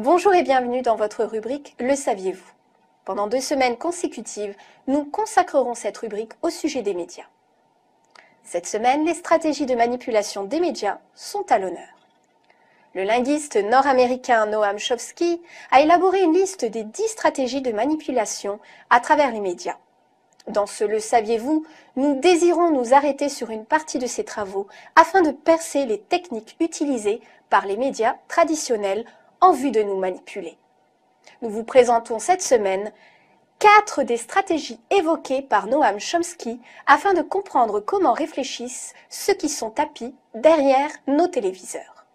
Bonjour et bienvenue dans votre rubrique « Le saviez-vous ». Pendant 2 semaines consécutives, nous consacrerons cette rubrique au sujet des médias. Cette semaine, les stratégies de manipulation des médias sont à l'honneur. Le linguiste nord-américain Noam Chomsky a élaboré une liste des 10 stratégies de manipulation à travers les médias. Dans ce « Le saviez-vous », nous désirons nous arrêter sur une partie de ses travaux afin de percer les techniques utilisées par les médias traditionnels en vue de nous manipuler. Nous vous présentons cette semaine 4 des stratégies évoquées par Noam Chomsky afin de comprendre comment réfléchissent ceux qui sont tapis derrière nos téléviseurs.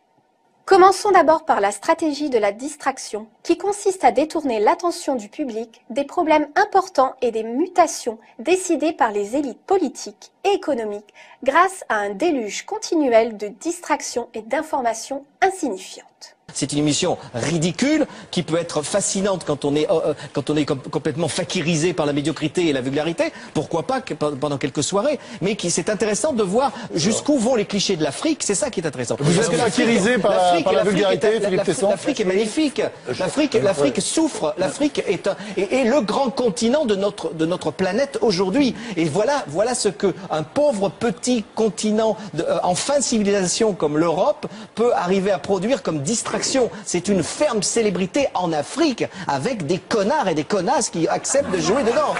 Commençons d'abord par la stratégie de la distraction qui consiste à détourner l'attention du public des problèmes importants et des mutations décidées par les élites politiques et économiques grâce à un déluge continuel de distractions et d'informations insignifiantes. C'est une émission ridicule qui peut être fascinante quand on est complètement fakirisé par la médiocrité et la vulgarité. Pourquoi pas pendant quelques soirées. Mais c'est intéressant de voir jusqu'où vont les clichés de l'Afrique. C'est ça qui est intéressant. Vous êtes fakirisé par la vulgarité, Philippe Tesson. L'Afrique est magnifique. L'Afrique souffre. L'Afrique est le grand continent de notre planète aujourd'hui. Et voilà ce que un pauvre petit continent en fin de civilisation comme l'Europe peut arriver à produire comme distraction. C'est une ferme célébrité en Afrique avec des connards et des connasses qui acceptent de jouer dedans.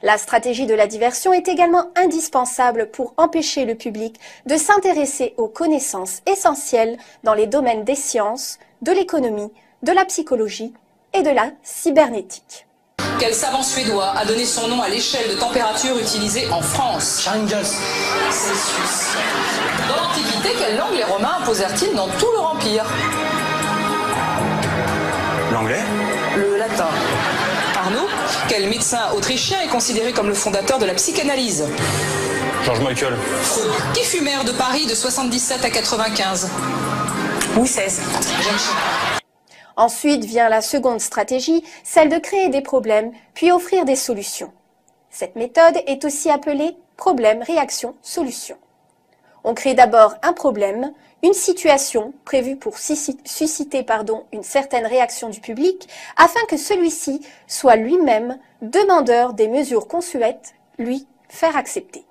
La stratégie de la diversion est également indispensable pour empêcher le public de s'intéresser aux connaissances essentielles dans les domaines des sciences, de l'économie, de la psychologie et de la cybernétique. Quel savant suédois a donné son nom à l'échelle de température utilisée en France? Celsius. Dans l'Antiquité, quelle langue les Romains imposèrent-ils dans tout leur empire? L'anglais. Le latin. Arnaud, quel médecin autrichien est considéré comme le fondateur de la psychanalyse? Georges Michael. Qui fut maire de Paris de 77 à 95? Louis XVI. Ensuite vient la seconde stratégie, celle de créer des problèmes, puis offrir des solutions. Cette méthode est aussi appelée problème, réaction, solution. On crée d'abord un problème, une situation prévue pour susciter une certaine réaction du public, afin que celui-ci soit lui-même demandeur des mesures qu'on souhaite lui faire accepter.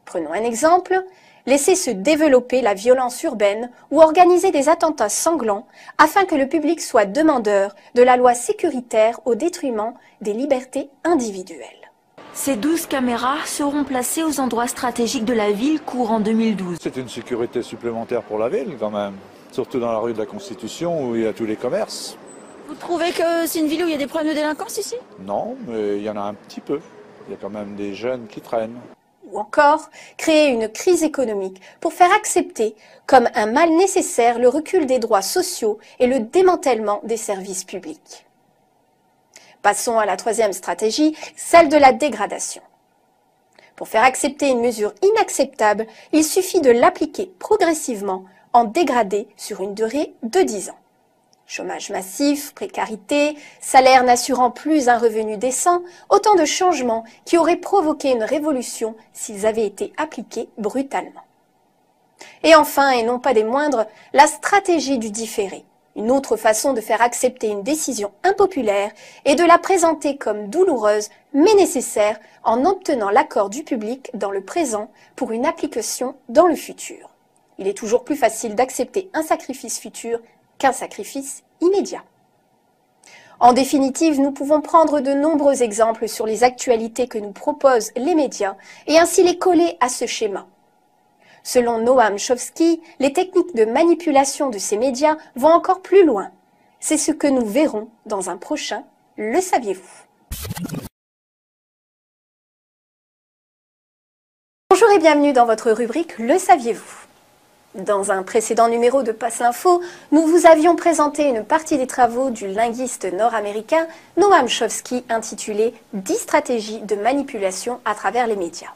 Prenons un exemple. Laisser se développer la violence urbaine ou organiser des attentats sanglants afin que le public soit demandeur de la loi sécuritaire au détriment des libertés individuelles. Ces 12 caméras seront placées aux endroits stratégiques de la ville courant 2012. C'est une sécurité supplémentaire pour la ville quand même, surtout dans la rue de la Constitution où il y a tous les commerces. Vous trouvez que c'est une ville où il y a des problèmes de délinquance ici? Non, mais il y en a un petit peu. Il y a quand même des jeunes qui traînent. Ou encore, créer une crise économique pour faire accepter comme un mal nécessaire le recul des droits sociaux et le démantèlement des services publics. Passons à la troisième stratégie, celle de la dégradation. Pour faire accepter une mesure inacceptable, il suffit de l'appliquer progressivement en dégradé sur une durée de 10 ans. Chômage massif, précarité, salaire n'assurant plus un revenu décent, autant de changements qui auraient provoqué une révolution s'ils avaient été appliqués brutalement. Et enfin, et non pas des moindres, la stratégie du différé, une autre façon de faire accepter une décision impopulaire et de la présenter comme douloureuse mais nécessaire en obtenant l'accord du public dans le présent pour une application dans le futur. Il est toujours plus facile d'accepter un sacrifice futur qu'un sacrifice immédiat. En définitive, nous pouvons prendre de nombreux exemples sur les actualités que nous proposent les médias et ainsi les coller à ce schéma. Selon Noam Chomsky, les techniques de manipulation de ces médias vont encore plus loin. C'est ce que nous verrons dans un prochain « Le saviez-vous ». Bonjour et bienvenue dans votre rubrique « Le saviez-vous ». Dans un précédent numéro de Passe l'Info, nous vous avions présenté une partie des travaux du linguiste nord-américain Noam Chomsky intitulé « 10 stratégies de manipulation à travers les médias ».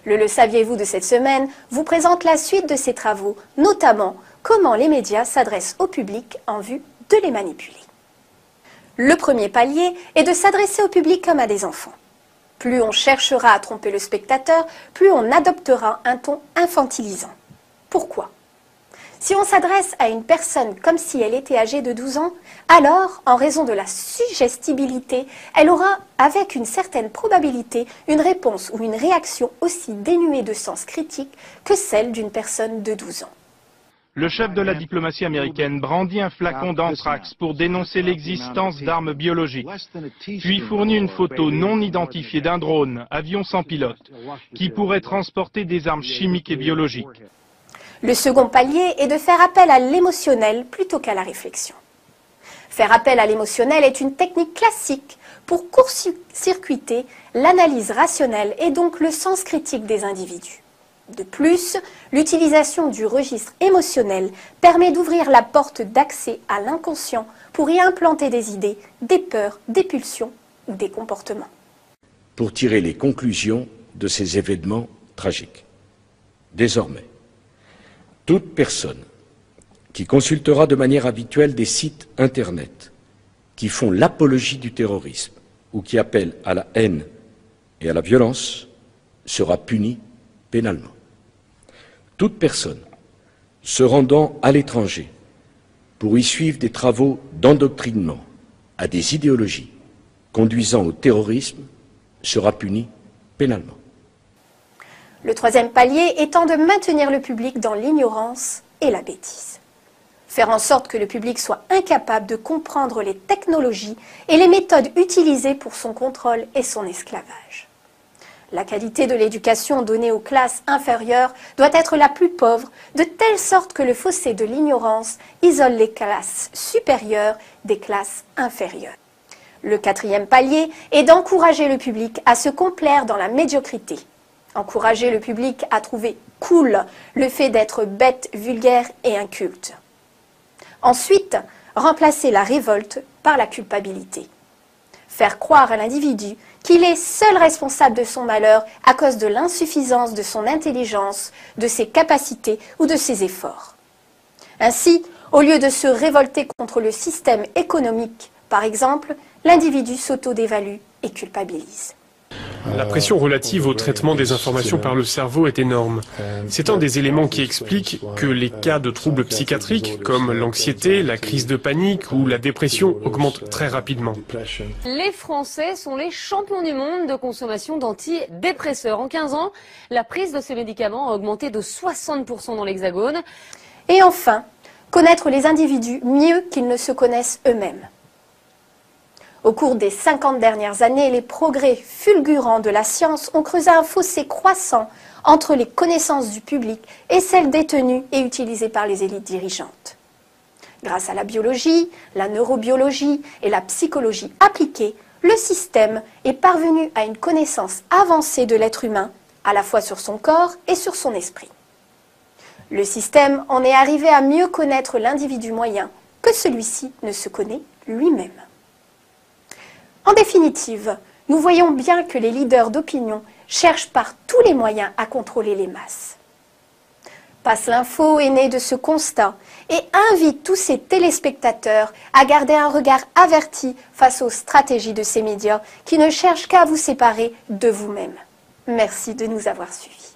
Le saviez-vous de cette semaine vous présente la suite de ses travaux, notamment comment les médias s'adressent au public en vue de les manipuler. Le premier palier est de s'adresser au public comme à des enfants. Plus on cherchera à tromper le spectateur, plus on adoptera un ton infantilisant. Pourquoi ? Si on s'adresse à une personne comme si elle était âgée de 12 ans, alors, en raison de la suggestibilité, elle aura, avec une certaine probabilité, une réponse ou une réaction aussi dénuée de sens critique que celle d'une personne de 12 ans. Le chef de la diplomatie américaine brandit un flacon d'anthrax pour dénoncer l'existence d'armes biologiques, puis fournit une photo non identifiée d'un drone, avion sans pilote, qui pourrait transporter des armes chimiques et biologiques. Le second palier est de faire appel à l'émotionnel plutôt qu'à la réflexion. Faire appel à l'émotionnel est une technique classique pour court-circuiter l'analyse rationnelle et donc le sens critique des individus. De plus, l'utilisation du registre émotionnel permet d'ouvrir la porte d'accès à l'inconscient pour y implanter des idées, des peurs, des pulsions ou des comportements. Pour tirer les conclusions de ces événements tragiques. Désormais, toute personne qui consultera de manière habituelle des sites Internet qui font l'apologie du terrorisme ou qui appellent à la haine et à la violence sera punie pénalement. Toute personne se rendant à l'étranger pour y suivre des travaux d'endoctrinement à des idéologies conduisant au terrorisme sera punie pénalement. Le troisième palier étant de maintenir le public dans l'ignorance et la bêtise. Faire en sorte que le public soit incapable de comprendre les technologies et les méthodes utilisées pour son contrôle et son esclavage. La qualité de l'éducation donnée aux classes inférieures doit être la plus pauvre, de telle sorte que le fossé de l'ignorance isole les classes supérieures des classes inférieures. Le quatrième palier est d'encourager le public à se complaire dans la médiocrité. Encourager le public à trouver cool le fait d'être bête, vulgaire et inculte. Ensuite, remplacer la révolte par la culpabilité. Faire croire à l'individu qu'il est seul responsable de son malheur à cause de l'insuffisance de son intelligence, de ses capacités ou de ses efforts. Ainsi, au lieu de se révolter contre le système économique, par exemple, l'individu s'auto-dévalue et culpabilise. La pression relative au traitement des informations par le cerveau est énorme. C'est un des éléments qui explique que les cas de troubles psychiatriques, comme l'anxiété, la crise de panique ou la dépression, augmentent très rapidement. Les Français sont les champions du monde de consommation d'antidépresseurs. En 15 ans, la prise de ces médicaments a augmenté de 60% dans l'Hexagone. Et enfin, connaître les individus mieux qu'ils ne se connaissent eux-mêmes. Au cours des 50 dernières années, les progrès fulgurants de la science ont creusé un fossé croissant entre les connaissances du public et celles détenues et utilisées par les élites dirigeantes. Grâce à la biologie, la neurobiologie et la psychologie appliquée, le système est parvenu à une connaissance avancée de l'être humain, à la fois sur son corps et sur son esprit. Le système en est arrivé à mieux connaître l'individu moyen que celui-ci ne se connaît lui-même. En définitive, nous voyons bien que les leaders d'opinion cherchent par tous les moyens à contrôler les masses. Passe l'Info est né de ce constat et invite tous ses téléspectateurs à garder un regard averti face aux stratégies de ces médias qui ne cherchent qu'à vous séparer de vous-même. Merci de nous avoir suivis.